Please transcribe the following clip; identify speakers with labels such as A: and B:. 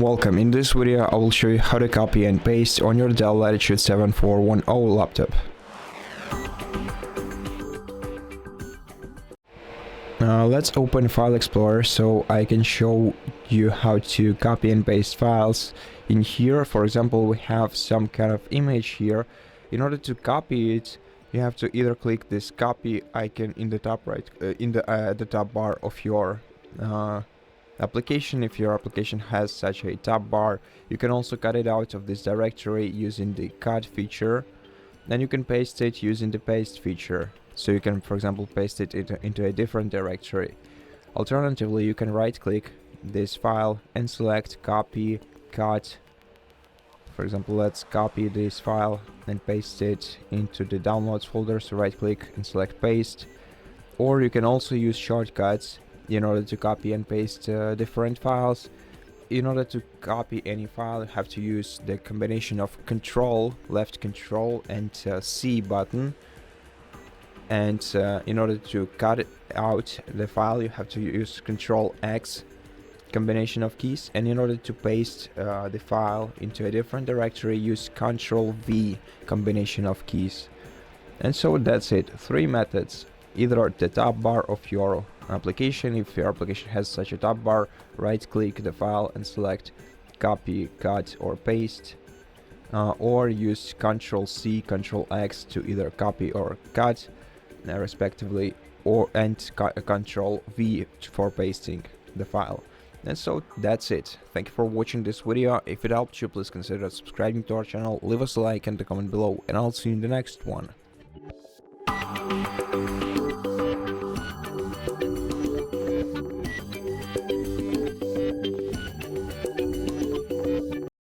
A: Welcome. In this video I will show you how to copy and paste on your DELL Latitude 7410 laptop. Let's open File Explorer so I can show you how to copy and paste files in here. For example, we have some kind of image here. In order to copy it, you have to either click this copy icon in the top right, the top bar of your application. If your application has such a tab bar, you can also cut it out of this directory using the cut feature. Then you can paste it using the paste feature. So you can, for example, paste it into a different directory. Alternatively, you can right click this file and select copy, cut. For example, let's copy this file and paste it into the downloads folder. So right click and select paste. Or you can also use shortcuts in order to copy and paste different files. In order to copy any file, you have to use the combination of left control and C button. And in order to cut out the file, you have to use Ctrl+X combination of keys. And in order to paste the file into a different directory, use Ctrl+V combination of keys. And so that's it. 3 methods. Either at the top bar of your application. If your application has such a top bar, right click the file and select copy, cut or paste, or use Ctrl+C Ctrl+X to either copy or cut respectively, and Ctrl+V for pasting the file. And so that's it. Thank you for watching this video. If it helped you, please consider subscribing to our channel, leave us a like and a comment below, and I'll see you in the next one.